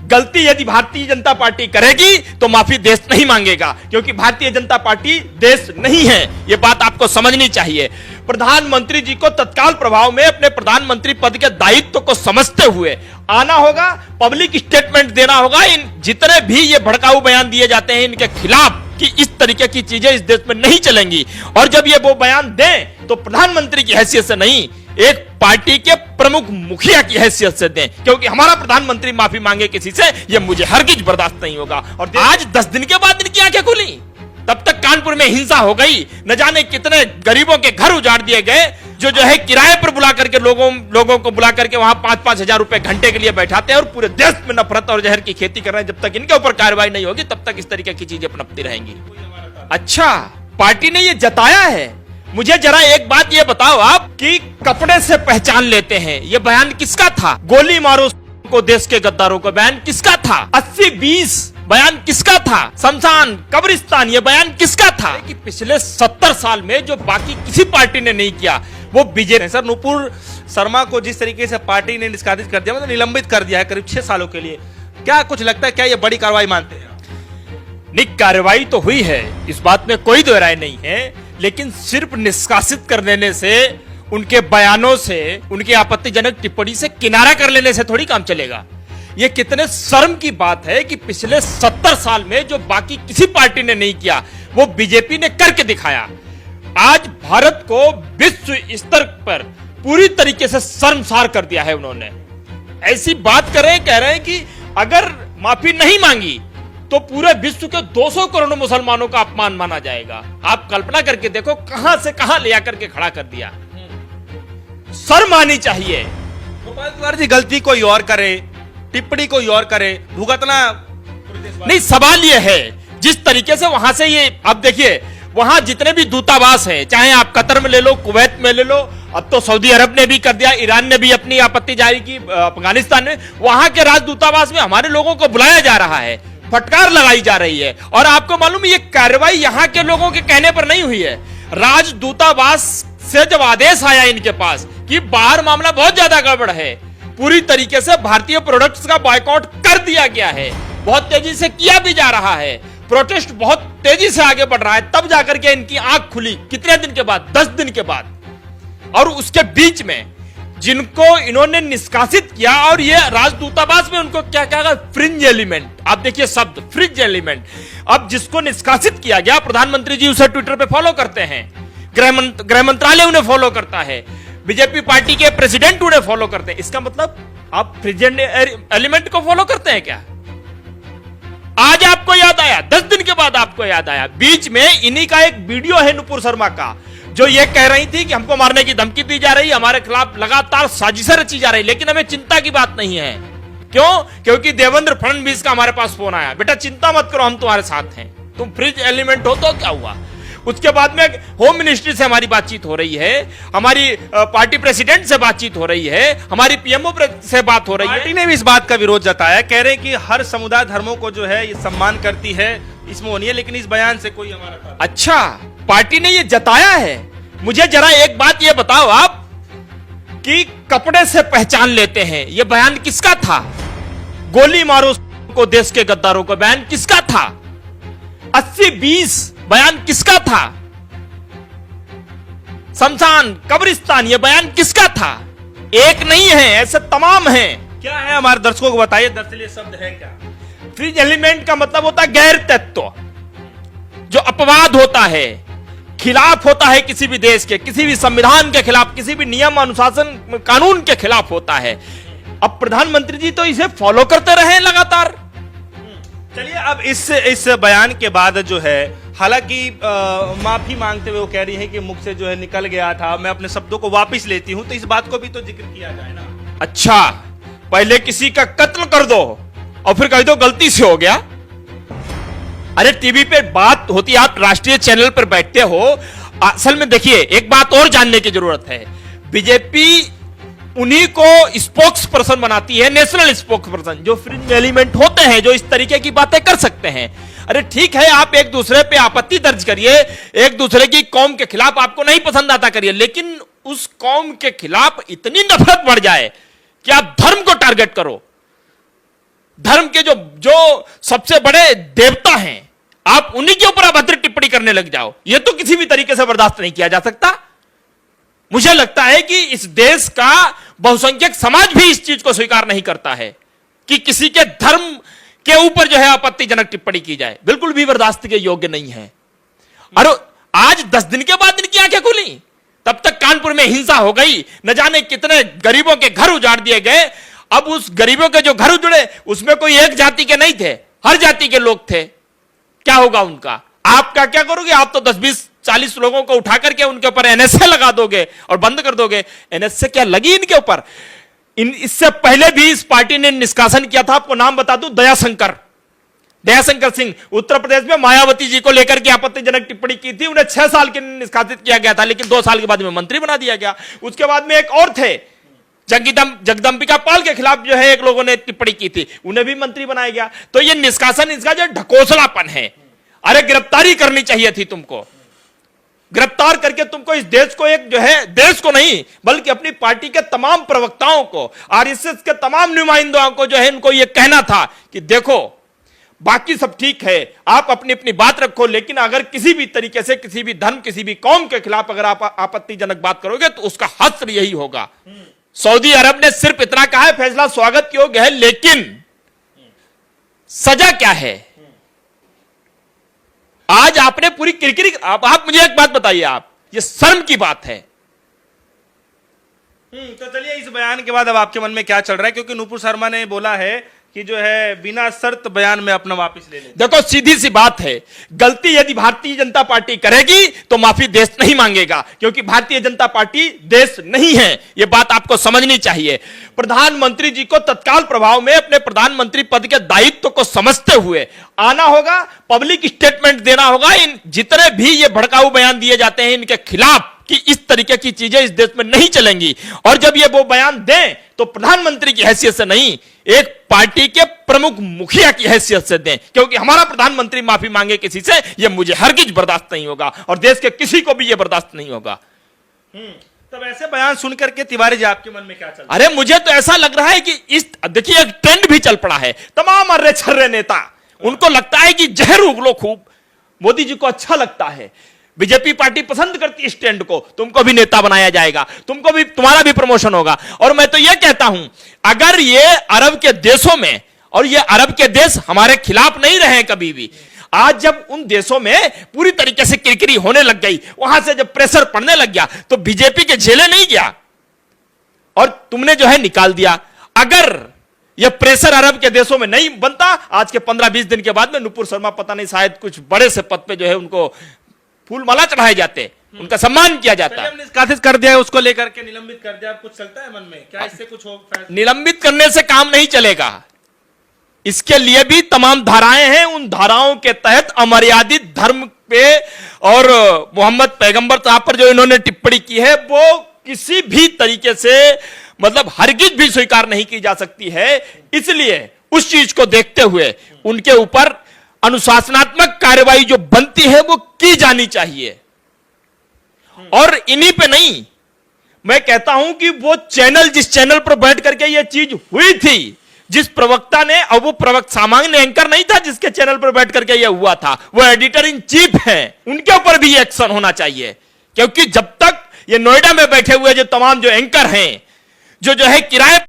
गलती यदि भारतीय जनता पार्टी करेगी तो माफी देश नहीं मांगेगा, क्योंकि भारतीय जनता पार्टी देश नहीं है। यह बात आपको समझनी चाहिए। प्रधानमंत्री जी को तत्काल प्रभाव में अपने प्रधानमंत्री पद के दायित्व को समझते हुए आना होगा, पब्लिक स्टेटमेंट देना होगा। इन जितने भी ये भड़काऊ बयान दिए जाते हैं इनके खिलाफ कि इस तरीके की चीजें इस देश में नहीं चलेंगी, और जब ये वो बयान दें तो प्रधानमंत्री की हैसियत से नहीं, एक पार्टी के प्रमुख मुखिया की हैसियत से दें, क्योंकि हमारा प्रधानमंत्री माफी मांगे किसी से, यह मुझे हरगिज बर्दाश्त नहीं होगा। और आज 10 दिन के बाद इनकी आंखें खुली, तब तक कानपुर में हिंसा हो गई, न जाने कितने गरीबों के घर उजाड़ दिए गए, जो है किराए पर बुला करके लोगों को बुला करके वहां 5-5 हजार रुपए घंटे के लिए बैठाते हैं और पूरे देश में नफरत और जहर की खेती कर रहे हैं। जब तक इनके ऊपर कार्रवाई नहीं होगी तब तक इस तरीके की चीजें पनपती रहेंगी। अच्छा, पार्टी ने ये जताया है। मुझे जरा एक बात ये बताओ आप कि कपड़े से पहचान लेते हैं, ये बयान किसका था? गोली मारो को देश के गद्दारों का बयान किसका था? 80-20 बयान किसका था? शमशान कब्रिस्तान ये बयान किसका था? कि पिछले 70 साल में जो बाकी किसी पार्टी ने नहीं किया वो बीजेपी। सर, नुपुर शर्मा को जिस तरीके से पार्टी ने निष्कासित कर दिया, मतलब निलंबित कर दिया है करीब 6 सालों के लिए, क्या कुछ लगता है, क्या ये बड़ी कार्रवाई मानते हैं? निक कार्रवाई तो हुई है, इस बात में कोई दो राय नहीं है, लेकिन सिर्फ निष्कासित कर देने से, उनके बयानों से, उनकी आपत्तिजनक टिप्पणी से किनारा कर लेने से थोड़ी काम चलेगा। यह कितने शर्म की बात है कि पिछले 70 साल में जो बाकी किसी पार्टी ने नहीं किया वो बीजेपी ने करके दिखाया। आज भारत को विश्व स्तर पर पूरी तरीके से शर्मसार कर दिया है उन्होंने। ऐसी बात कह रहे हैं कि अगर माफी नहीं मांगी तो पूरे विश्व के 200 करोड़ मुसलमानों का अपमान माना जाएगा। आप कल्पना करके देखो कहां से कहां ले आकर के खड़ा कर दिया। शर्म आनी चाहिए। गोपाल तिवारी जी गलती कोई और करे, टिप्पणी कोई और करे, भुगतना नहीं। सवाल यह है जिस तरीके से वहां से ये, अब देखिए वहां जितने भी दूतावास हैं, चाहे आप कतर में ले लो, कुवैत में ले लो, अब तो सऊदी अरब ने भी कर दिया, ईरान ने भी अपनी आपत्ति जारी की, अफगानिस्तान में, वहां के राजदूतावास में हमारे लोगों को बुलाया जा रहा है, फटकार लगाई जा रही है। और आपको मालूम है ये कार्रवाई यहां के लोगों के कहने पर नहीं हुई है। राजदूतावास से जब आदेश आया इनके पास कि बाहर मामला बहुत ज्यादा गड़बड़ है, पूरी तरीके से भारतीय प्रोडक्ट्स का बॉयकॉट कर दिया गया है, बहुत तेजी से किया भी जा रहा है, प्रोटेस्ट बहुत तेजी से आगे बढ़ रहा है, तब जाकर के इनकी आंख खुली। कितने दिन के बाद? 10 दिन के बाद। और उसके बीच में जिनको इन्होंने निष्कासित किया, और ये राजदूतावास में उनको क्या कहा, फ्रिंज एलिमेंट। आप देखिए शब्द फ्रिंज एलिमेंट। अब जिसको निष्कासित किया गया, प्रधानमंत्री जी उसे ट्विटर पे फॉलो करते हैं, गृह मंत्रालय उन्हें फॉलो करता है, बीजेपी पार्टी के प्रेसिडेंट उन्हें फॉलो करते हैं। इसका मतलब आप फ्रिंज एलिमेंट को फॉलो करते हैं क्या? आज आपको याद आया, 10 दिन के बाद आपको याद आया। बीच में इन्हीं का एक वीडियो है नुपुर शर्मा का, जो ये कह रही थी कि हमको मारने की धमकी दी जा रही, हमारे खिलाफ लगातार साजिशें रची जा रही, लेकिन हमें चिंता की बात नहीं है। क्यों? क्योंकि देवेंद्र फडणवीस का हमारे पास फोन आया, बेटा चिंता मत करो, हम तुम्हारे साथ हैं, तुम फ्रिज एलिमेंट हो तो क्या हुआ। उसके बाद में होम मिनिस्ट्री से हमारी बातचीत हो रही है, हमारी पार्टी प्रेसिडेंट से बातचीत हो रही है, हमारी पीएमओ से बात हो रही है। पार्टी ने भी इस बात का विरोध जताया, कह रहे कि हर समुदाय धर्मों को जो है ये सम्मान करती है, इसमें होनी है, लेकिन इस बयान से कोई हमारा। अच्छा, पार्टी ने ये जताया है। मुझे जरा एक बात ये बताओ आप कि कपड़े से पहचान लेते हैं, ये बयान किसका था? गोली मारो को देश के गद्दारों का बयान किसका था? 80-20 बयान किसका था? शमशान कब्रिस्तान ये बयान किसका था? एक नहीं है, ऐसे तमाम हैं। क्या है हमारे दर्शकों को बताइए, दरअसल ये शब्द है क्या? फ्रिज एलिमेंट का मतलब होता है गैर तत्व, जो अपवाद होता है, खिलाफ होता है किसी भी देश के, किसी भी संविधान के खिलाफ, किसी भी नियम अनुशासन कानून के खिलाफ होता है। अब प्रधानमंत्री जी तो इसे फॉलो करते रहे लगातार। चलिए, अब इस बयान के बाद जो है, हालांकि माफी मांगते हुए वो कह रही है कि मुख से जो है निकल गया था, मैं अपने शब्दों को वापस लेती हूं, तो इस बात को भी तो जिक्र किया जाए ना। अच्छा, पहले किसी का कत्ल कर दो और फिर कह दो गलती से हो गया। अरे टीवी पे बात होती है, आप राष्ट्रीय चैनल पर बैठते हो। असल में देखिए एक बात और जानने की जरूरत है, बीजेपी उन्हीं को स्पोक्स पर्सन बनाती है, नेशनल स्पोक्स पर्सन, जो फ्रिंज एलिमेंट होते हैं, जो इस तरीके की बातें कर सकते हैं। अरे ठीक है, आप एक दूसरे पे आपत्ति दर्ज करिए, एक दूसरे की कौम के खिलाफ आपको नहीं पसंद आता करिए, लेकिन उस कौम के खिलाफ इतनी नफरत बढ़ जाए कि आप धर्म को टारगेट करो, धर्म के जो जो सबसे बड़े देवता हैं, आप उन्हीं के ऊपर अभद्र टिप्पणी करने लग जाओ, यह तो किसी भी तरीके से बर्दाश्त नहीं किया जा सकता। मुझे लगता है कि इस देश का बहुसंख्यक समाज भी इस चीज को स्वीकार नहीं करता है कि किसी के धर्म के ऊपर जो है आपत्तिजनक टिप्पणी की जाए, बिल्कुल भी बर्दाश्त के योग्य नहीं है। और आज 10 दिन के बाद इनकी आंखें खुली, तब तक कानपुर में हिंसा हो गई, न जाने कितने गरीबों के घर उजाड़ दिए गए। अब उस गरीबों के जो घर उजड़े उसमें कोई एक जाति के नहीं थे, हर जाति के लोग थे। क्या होगा उनका? आपका क्या करोगे? आप तो 10, 20, 40 लोगों को उठा करके उनके ऊपर एनएसए लगा दोगे और बंद कर दोगे। एनएसए क्या लगी इनके ऊपर? इससे पहले भी इस पार्टी ने निष्कासन किया था, आपको नाम बता दूं, दयाशंकर सिंह उत्तर प्रदेश में मायावती जी को लेकर के आपत्तिजनक टिप्पणी की थी, उन्हें 6 साल के निष्कासित किया गया था, लेकिन 2 साल के बाद में मंत्री बना दिया गया। उसके बाद में एक और थे, जगदंबिका पाल के खिलाफ जो है एक लोगों ने टिप्पणी की थी, उन्हें भी मंत्री बनाया गया। तो ये निष्कासन इसका जो ढकोसलापन है। अरे गिरफ्तारी करनी चाहिए थी तुमको, गिरफ्तार करके तुमको इस देश को एक जो है, देश को नहीं बल्कि अपनी पार्टी के तमाम प्रवक्ताओं को, आरएसएस के तमाम नुमाइंदों को जो है इनको यह कहना था कि देखो बाकी सब ठीक है, आप अपनी अपनी बात रखो, लेकिन अगर किसी भी तरीके से किसी भी धर्म किसी भी कौम के खिलाफ अगर आप आपत्तिजनक बात करोगे तो उसका हश्र यही होगा। सऊदी अरब ने सिर्फ इतना कहा है फैसला स्वागत योग्य है, लेकिन सजा क्या है? आज आपने पूरी किरकिरी, आप मुझे एक बात बताइए, आप ये शर्म की बात है। तो चलिए इस बयान के बाद अब आपके मन में क्या चल रहा है, क्योंकि नूपुर शर्मा ने बोला है कि जो है बिना शर्त बयान में अपना वापस ले ले। देखो सीधी सी बात है, गलती यदि भारतीय जनता पार्टी करेगी तो माफी देश नहीं मांगेगा, क्योंकि भारतीय जनता पार्टी देश नहीं है, यह बात आपको समझनी चाहिए। प्रधानमंत्री जी को तत्काल प्रभाव में अपने प्रधानमंत्री पद के दायित्व को समझते हुए आना होगा, पब्लिक स्टेटमेंट देना होगा। इन जितने भी ये भड़काऊ बयान दिए जाते हैं इनके खिलाफ कि इस तरीके की चीजें इस देश में नहीं चलेंगी, और जब ये वो बयान दें तो प्रधानमंत्री की हैसियत से नहीं, एक पार्टी के प्रमुख मुखिया की हैसियत से दें, क्योंकि हमारा प्रधानमंत्री माफी मांगे किसी से, यह मुझे हरगिज बर्दाश्त नहीं होगा और देश के किसी को भी यह बर्दाश्त नहीं होगा। तब ऐसे बयान सुनकर के तिवारी जी आपके मन में क्या चल रहा है? अरे मुझे तो ऐसा लग रहा है कि इस देखिए एक ट्रेंड भी चल पड़ा है, तमाम अर्रे छर्रे नेता उनको लगता है कि जहर उगलो खूब, मोदी जी को अच्छा लगता है, बीजेपी पार्टी पसंद करती है इस ट्रेंड को, तुमको भी नेता बनाया जाएगा, तुमको भी, तुम्हारा भी प्रमोशन होगा। और मैं तो यह कहता हूं, अगर ये अरब के देशों में, और ये अरब के देश हमारे खिलाफ नहीं रहे कभी भी, आज जब उन देशों में पूरी तरीके से किरकिरी होने लग गई, वहां से जब प्रेशर पड़ने लग गया तो बीजेपी के झेले नहीं गया और तुमने जो है निकाल दिया। अगर यह प्रेशर अरब के देशों में नहीं बनता, आज के 15-20 दिन के बाद में नूपुर शर्मा पता नहीं शायद कुछ बड़े से पद पे जो है उनको फूल माला चढ़ाए जाते, उनका सम्मान किया जाता। निष्कासित कर दिया, उसको लेकर के निलंबित कर दिया, कुछ चलता है मन में क्या? इससे कुछ हो? निलंबित करने से काम नहीं चलेगा, इसके लिए भी तमाम धाराएं हैं, उन धाराओं के तहत अमर्यादित धर्म पे और मोहम्मद पैगंबर साहब पर जो इन्होंने टिप्पणी की है वो किसी भी तरीके से मतलब हरगिज भी स्वीकार नहीं की जा सकती है। इसलिए उस चीज को देखते हुए उनके ऊपर अनुशासनात्मक कार्रवाई जो बनती है वो की जानी चाहिए। और इन्हीं पे नहीं, मैं कहता हूं कि वो चैनल, जिस चैनल पर बैठ करके ये चीज हुई थी, जिस प्रवक्ता ने, और वो प्रवक्ता सामान्य एंकर नहीं था जिसके चैनल पर बैठ करके ये हुआ था, वो एडिटर इन चीफ हैं, उनके ऊपर भी एक्शन होना चाहिए। क्योंकि जब तक ये नोएडा में बैठे हुए जो तमाम जो एंकर हैं, जो है किराए